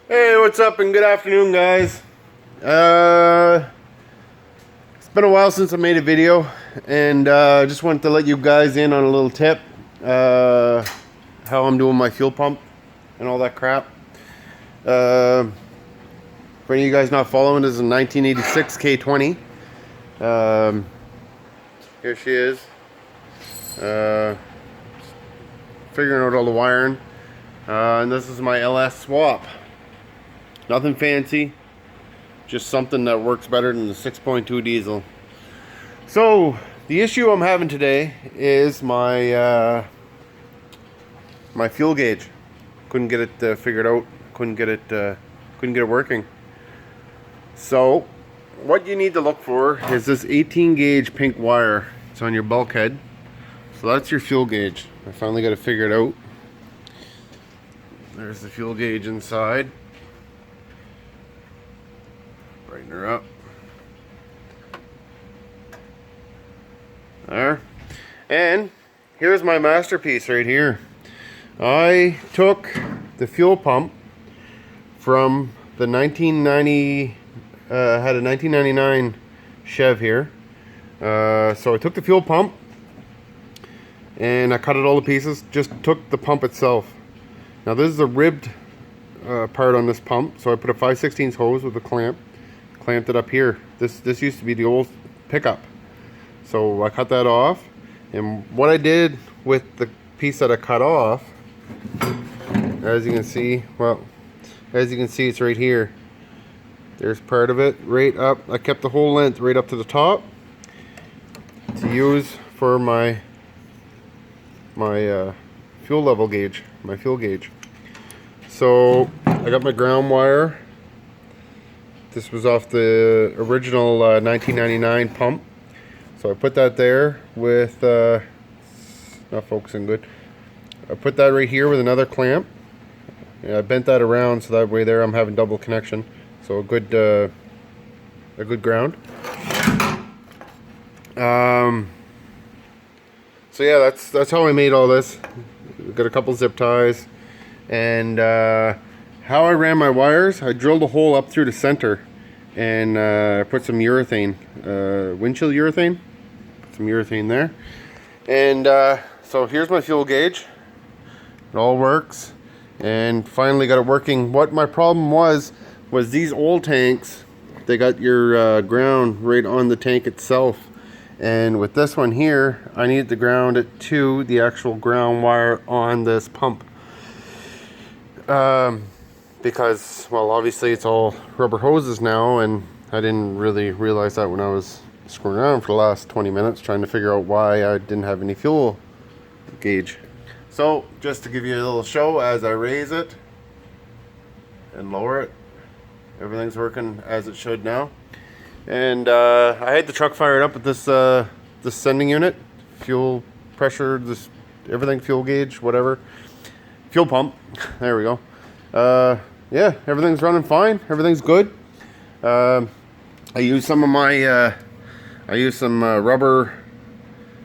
Hey, what's up and good afternoon, guys. It's been a while since I made a video, and just wanted to let you guys in on a little tip. How I'm doing my fuel pump and all that crap. For any of you guys not following, this is a 1986 K20. Here she is. Figuring out all the wiring. And this is my LS swap. Nothing fancy, just something that works better than the 6.2 diesel. So the issue I'm having today is my my fuel gauge. Couldn't get it figured out. Couldn't get it working. So what you need to look for is this 18 gauge pink wire. It's on your bulkhead. So that's your fuel gauge. I finally got it figured out. There's the fuel gauge inside. Brighten her up. There. And here's my masterpiece right here. I took the fuel pump from the 1990, had a 1999 Chev here. So I took the fuel pump and I cut it all to pieces, just took the pump itself. Now this is a ribbed part on this pump, so I put a 5/16 hose with a clamp, clamped it up here. This used to be the old pickup. So I cut that off, and what I did with the piece that I cut off, as you can see, it's right here. There's part of it right up. I kept the whole length right up to the top to use for my fuel level gauge, my fuel gauge. So I got my ground wire. This was off the original 1999 pump. So I put that there with, not focusing good. I put that right here with another clamp. And I bent that around so that way there I'm having double connection. So a good ground. So yeah, that's how I made all this. Got a couple zip ties. And how I ran my wires, I drilled a hole up through the center and put some urethane, windshield urethane, put some urethane there. And so here's my fuel gauge. It all works, and finally got it working. What my problem was these old tanks, they got your ground right on the tank itself. And with this one here, I needed to ground it to the actual ground wire on this pump. Because, well, obviously it's all rubber hoses now, and I didn't really realize that when I was screwing around for the last 20 minutes trying to figure out why I didn't have any fuel gauge. So, just to give you a little show as I raise it and lower it, everything's working as it should now. And I had the truck fired up with this this sending unit, fuel pressure, this everything, fuel gauge, whatever. Fuel pump. There we go. Yeah, everything's running fine. Everything's good. I used some of my rubber,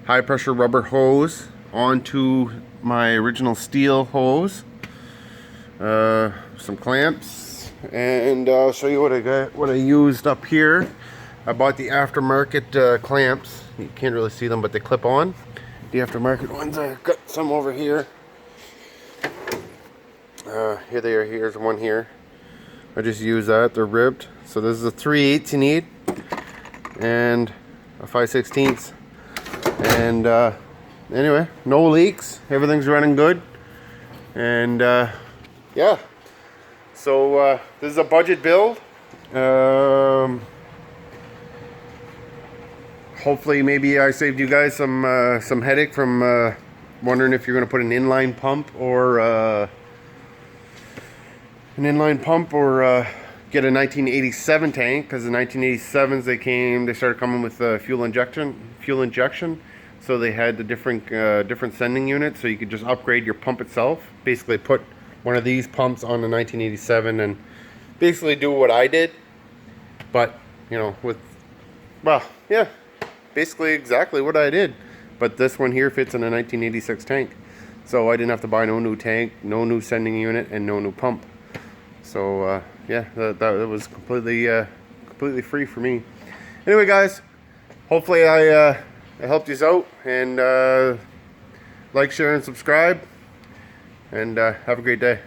high pressure rubber hose onto my original steel hose. Some clamps, and I'll show you what I used up here. I bought the aftermarket clamps. You can't really see them, but they clip on. The aftermarket ones. I got some over here. Here they are. Here's one here. I just use that. They're ribbed. So this is a 3/8 you need, and a 5/16. And anyway, no leaks. Everything's running good. And yeah. So this is a budget build. Hopefully, maybe I saved you guys some headache from wondering if you're going to put an inline pump or get a 1987 tank, because the 1987s they started coming with fuel injection, so they had the different sending units, so you could just upgrade your pump itself. Basically, put one of these pumps on the 1987 and basically do what I did, but you know, basically exactly what I did. But this one here fits in a 1986 tank, so I didn't have to buy no new tank, no new sending unit, and no new pump. So yeah, that was completely free for me. Anyway, guys, hopefully I helped you out, and like, share, and subscribe, and have a great day.